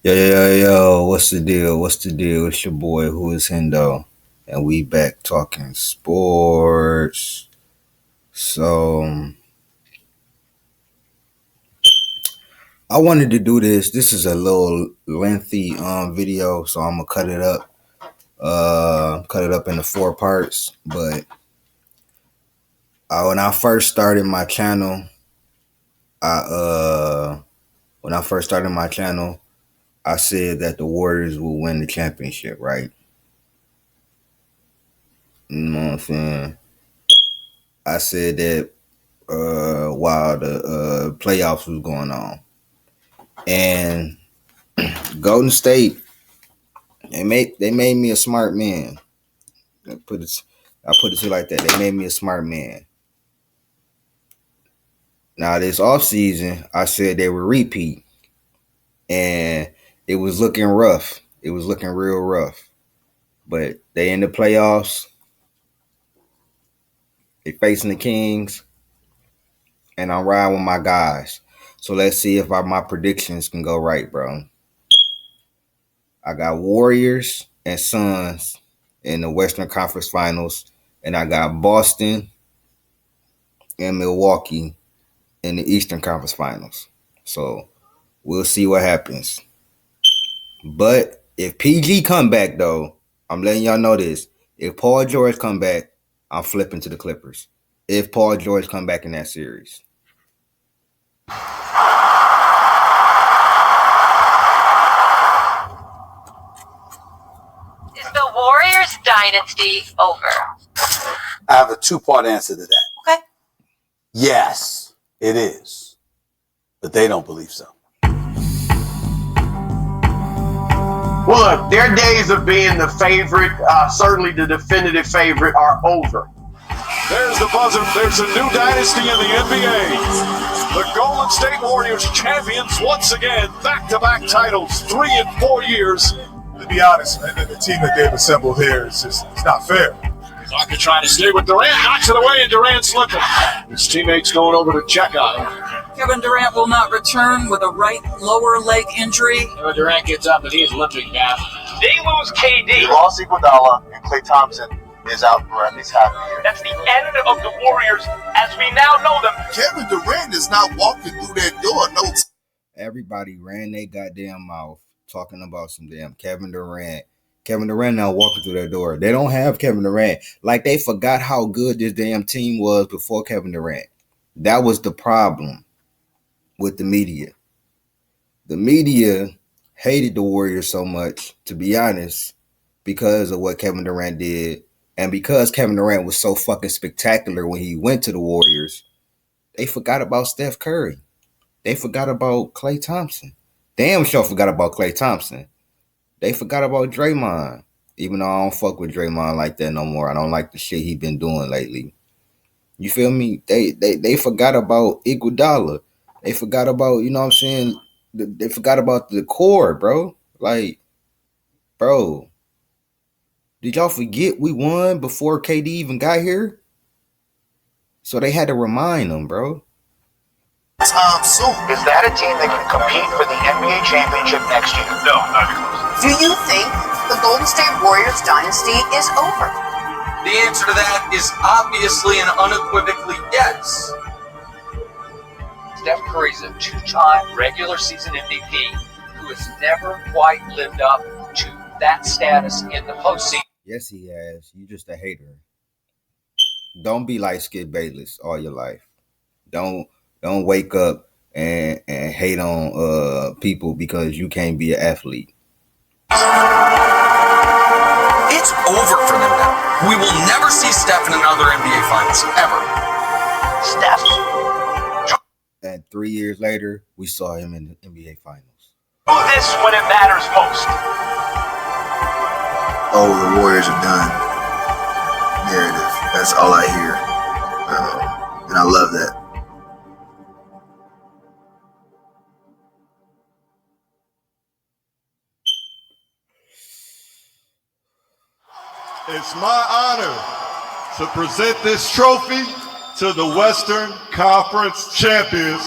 Yo, what's the deal? What's the deal? It's your boy, Who is Hendo, and we back talking sports. So, I wanted to do this. This is a little lengthy video, so I'm gonna cut it up. Cut it up into 4 parts. But when I first started my channel, I when I first started my channel, I said that the Warriors will win the championship, right? You know what I'm saying? I said that while the playoffs was going on, and Golden State they made me a smart man. I put it to you like that. They made me a smart man. Now this offseason, I said they would repeat, and it was looking rough. It was looking real rough. But they in the playoffs. They facing the Kings, and I'm riding with my guys. So let's see if my predictions can go right, bro. I got Warriors and Suns in the Western Conference Finals, and I got Boston and Milwaukee in the Eastern Conference Finals. So we'll see what happens. But if PG come back, though, I'm letting y'all know this. If Paul George come back, I'm flipping to the Clippers. If Paul George come back in that series. Is the Warriors dynasty over? I have a 2-part answer to that. Okay. Yes, it is. But they don't believe so. Well, look, their days of being the favorite, certainly the definitive favorite, are over. There's the buzzer. There's a new dynasty in the NBA. The Golden State Warriors champions once again, back-to-back titles, 3 in 4 years. To be honest, man, the team that they've assembled here is it's not fair. Parker trying to stay with Durant, knocks it away, and Durant slipping. His teammates going over to check on him. Kevin Durant will not return with a right lower leg injury. Kevin Durant gets up and he's limping now. They lose KD. They lost Iguodala, and Klay Thompson is out for at least half a year. That's the end of the Warriors as we now know them. Kevin Durant is not walking through that door. No. Everybody ran their goddamn mouth talking about some damn Kevin Durant. Kevin Durant now walking through that door. They don't have Kevin Durant. Like they forgot how good this damn team was before Kevin Durant. That was the problem with the media. The media hated the Warriors so much, to be honest, because of what Kevin Durant did. And because Kevin Durant was so fucking spectacular when he went to the Warriors, they forgot about Steph Curry. They forgot about Klay Thompson. Damn sure forgot about Klay Thompson. They forgot about Draymond, even though I don't fuck with Draymond like that no more. I don't like the shit he been doing lately. You feel me? They forgot about Iguodala. They forgot about, you know what I'm saying? They forgot about the core, bro. Like, bro, did y'all forget we won before KD even got here? So they had to remind them, bro. Time soon. Is that a team that can compete for the NBA championship next year? No, not even close. Do you think the Golden State Warriors dynasty is over? The answer to that is obviously and unequivocally yes. Steph Curry's a 2-time regular season MVP who has never quite lived up to that status in the postseason. Yes, he has. You just a hater. Don't be like Skip Bayless all your life. Don't wake up and hate on people because you can't be an athlete. It's over for them now. We will never see Steph in another NBA Finals, ever. Steph. And 3 years later, we saw him in the NBA Finals. Do this when it matters most. Oh, the Warriors are done. Narrative. That's all I hear. And I love that. It's my honor to present this trophy to the Western Conference champions,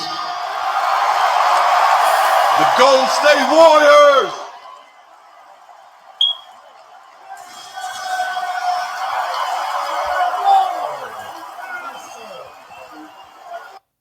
the Golden State Warriors.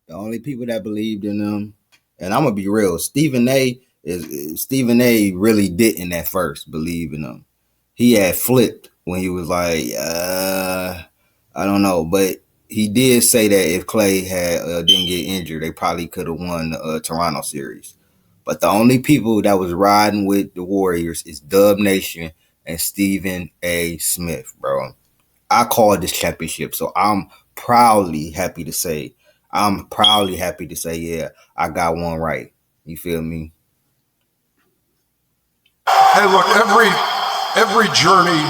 The only people that believed in them, and I'm gonna be real, Stephen A. really didn't at first believe in them. He had flipped when he was like, I don't know, but he did say that if Clay had didn't get injured, they probably could have won the Toronto series. But the only people that was riding with the Warriors is Dub Nation and Stephen A. Smith, bro. I called this championship, so I'm proudly happy to say, yeah, I got one right. You feel me? Hey, look, every journey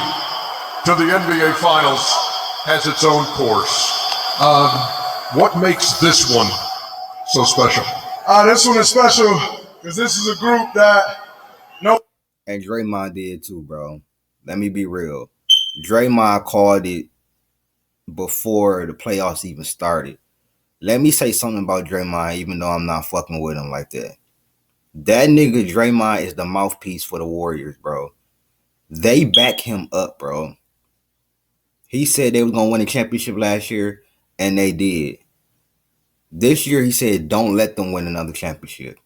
to the NBA Finals has its own course. What makes this one so special? This one is special because this is a group that And Draymond did too, bro. Let me be real. Draymond called it before the playoffs even started. Let me say something about Draymond, even though I'm not fucking with him like that. That nigga Draymond is the mouthpiece for the Warriors, bro. They back him up, bro. He said they was going to win a championship last year, and they did. This year, he said, don't let them win another championship.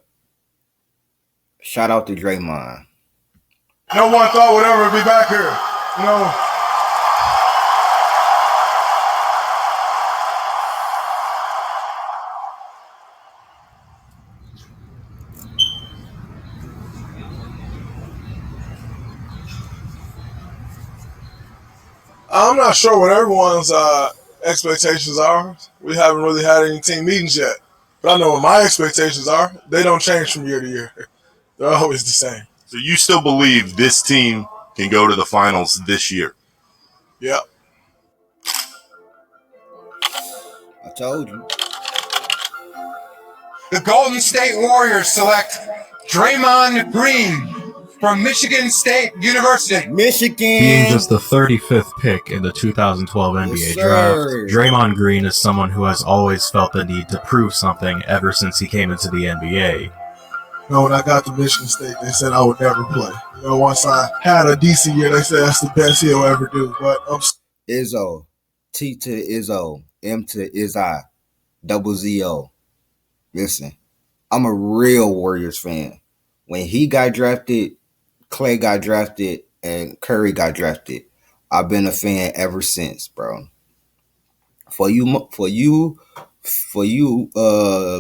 Shout out to Draymond. no one thought would ever be back here. You know, I'm not sure what everyone's expectations are. We haven't really had any team meetings yet. But I know what my expectations are. They don't change from year to year. They're always the same. So you still believe this team can go to the finals this year? Yep. I told you. The Golden State Warriors select Draymond Green from Michigan State University. Michigan. Being just the 35th pick in the 2012 NBA draft, Draymond Green is someone who has always felt the need to prove something ever since he came into the NBA. You know, when I got to Michigan State, they said I would never play. You know, once I had a decent year, they said that's the best he'll ever do. But Izzo, T to Izzo, M to Izzy, double Z-O. Listen, I'm a real Warriors fan. When he got drafted, Clay got drafted, and Curry got drafted. I've been a fan ever since, bro. For you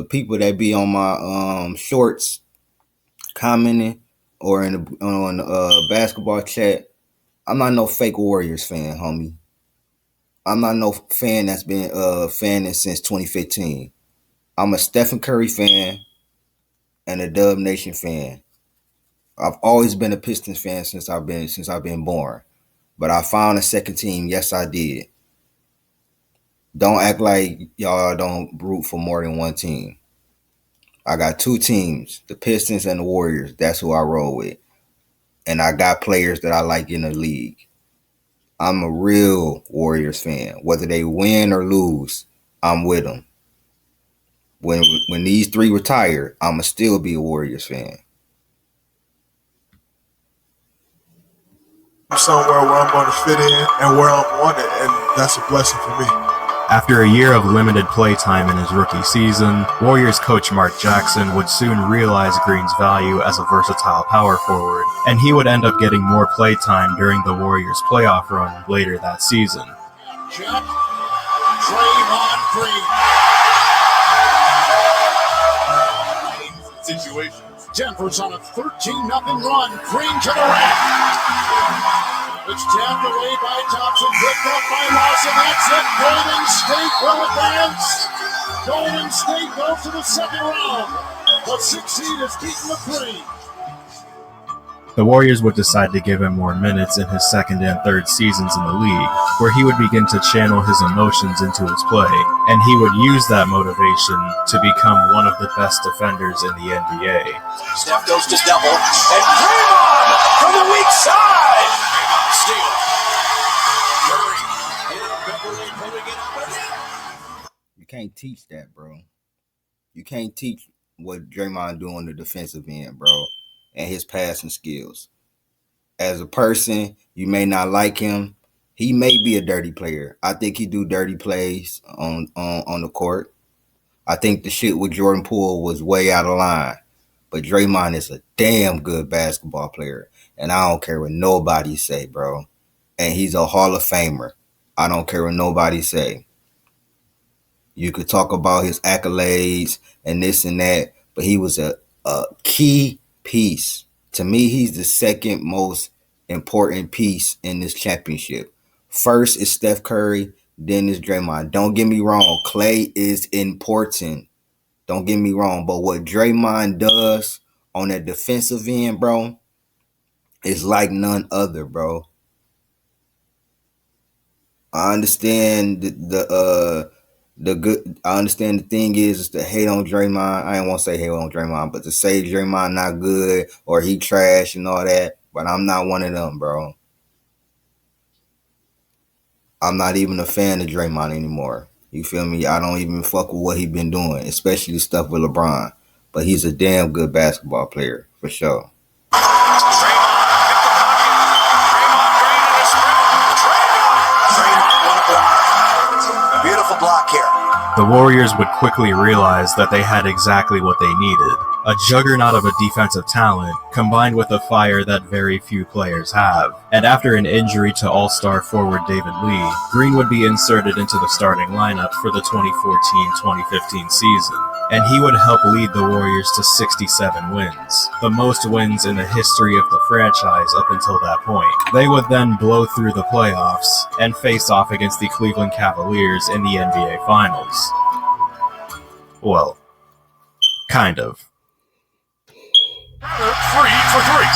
people that be on my shorts commenting or on the basketball chat, I'm not no fake Warriors fan, homie. I'm not no fan that's been fanning since 2015. I'm a Stephen Curry fan and a Dub Nation fan. I've always been a Pistons fan since I've been born. But I found a second team. Yes, I did. Don't act like y'all don't root for more than one team. I got two teams, the Pistons and the Warriors. That's who I roll with. And I got players that I like in the league. I'm a real Warriors fan. Whether they win or lose, I'm with them. When these three retire, I'ma still be a Warriors fan. somewhere where I'm going to fit in and where I'm wanted, and that's a blessing for me. After a year of limited playtime in his rookie season, Warriors coach Mark Jackson would soon realize Green's value as a versatile power forward, and he would end up getting more playtime during the Warriors' playoff run later that season. Check. Draymond Green. Situation. Denver's on a 13-0 run. Green to the rack. It's tapped away by Thompson, picked up by Lawson. That's it. Golden State will advance. Golden State goes to the second round. The 6th seed is beaten the 3. The Warriors would decide to give him more minutes in his second and third seasons in the league, where he would begin to channel his emotions into his play, and he would use that motivation to become one of the best defenders in the NBA. Steph goes to double, and Draymond from the weak side. Steal. Curry. You can't teach that, bro. You can't teach what Draymond do on the defensive end, bro, and his passing skills. As a person, you may not like him. He may be a dirty player. I think he do dirty plays on the court. I think the shit with Jordan Poole was way out of line. But Draymond is a damn good basketball player. And I don't care what nobody say, bro. And he's a Hall of Famer. I don't care what nobody say. You could talk about his accolades and this and that, but he was a key piece. To me, he's the second most important piece in this championship. First is Steph Curry, then is Draymond. Don't get me wrong, Klay is important. Don't get me wrong, but what Draymond does on that defensive end, bro, is like none other, bro. I understand the good. I understand the thing is to hate on Draymond. I don't want to say hate on Draymond, but to say Draymond not good or he trash and all that. But I'm not one of them, bro. I'm not even a fan of Draymond anymore. You feel me? I don't even fuck with what he been doing, especially the stuff with LeBron. But he's a damn good basketball player, for sure. Beautiful block here. The Warriors would quickly realize that they had exactly what they needed. A juggernaut of a defensive talent, combined with a fire that very few players have. And after an injury to all-star forward David Lee, Green would be inserted into the starting lineup for the 2014-2015 season. And he would help lead the Warriors to 67 wins, the most wins in the history of the franchise up until that point. They would then blow through the playoffs and face off against the Cleveland Cavaliers in the NBA Finals. Well, kind of. Free for three.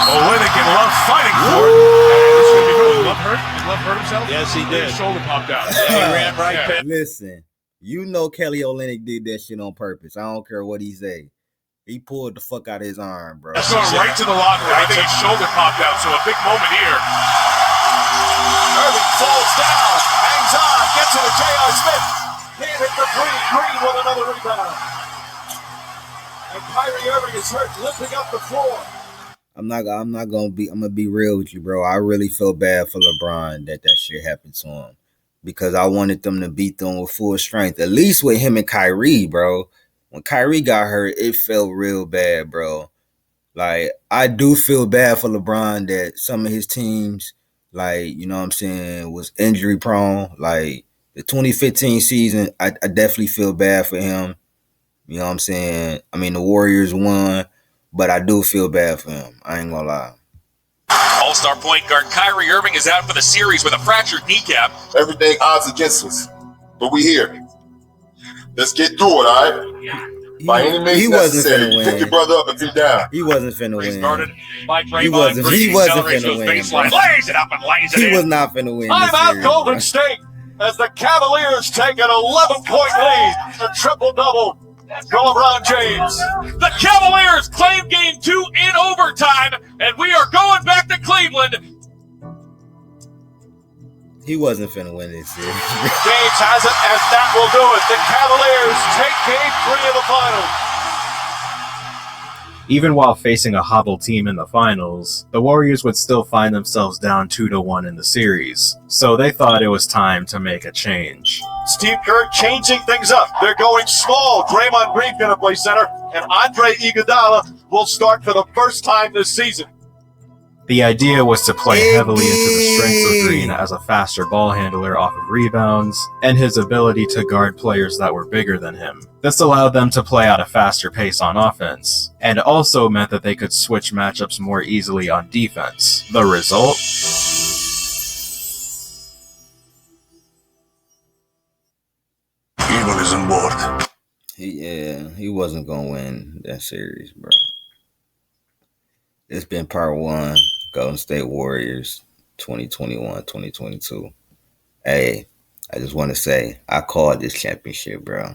Olynyk and Love fighting for it. This should be good. Love hurt himself? Yes, he did. His shoulder popped out. Yeah, he ran right past. Listen, you know Kelly Olynyk did that shit on purpose. I don't care what he say. He pulled the fuck out of his arm, bro. That's going right to the locker room. I think his shoulder popped out, so a big moment here. Irving falls down, hangs on, gets it to J.R. Smith. Can't hit the three. Green with another rebound. And Kyrie Irving is hurt, lifting up the floor. I'm gonna be real with you, bro. I really feel bad for LeBron that shit happened to him. Because I wanted them to beat them with full strength. At least with him and Kyrie, bro. When Kyrie got hurt, it felt real bad, bro. Like, I do feel bad for LeBron that some of his teams, like, you know what I'm saying, was injury prone. Like, the 2015 season, I definitely feel bad for him. You know what I'm saying? I mean, the Warriors won, but I do feel bad for him. I ain't gonna lie. All-star point guard Kyrie Irving is out for the series with a fractured kneecap. Everything odds against us, but we here. Let's get through it, all right? By any means necessary. Pick your brother up if you're down. He wasn't finna win. Started by Draymond. He wasn't finna win. Lays it up and lays it in. He was not finna win. Timeout Golden State as the Cavaliers take an 11-point lead. A triple-double for LeBron James. The Cavaliers claim game 2 in overtime, and we are going back to Cleveland. He wasn't finna win this series. James has it, and that will do it. The Cavaliers take game 3 of the finals. Even while facing a hobbled team in the finals, the Warriors would still find themselves down 2-1 in the series, so they thought it was time to make a change. Steve Kerr changing things up. They're going small. Draymond Green going to play center, and Andre Iguodala will start for the first time this season. The idea was to play heavily into the strengths of Green as a faster ball handler off of rebounds, and his ability to guard players that were bigger than him. This allowed them to play at a faster pace on offense, and also meant that they could switch matchups more easily on defense. The result? Evil is on board. He wasn't gonna win that series, bro. It's been part 1, Golden State Warriors, 2021-2022. Hey, I just want to say, I called this championship, bro.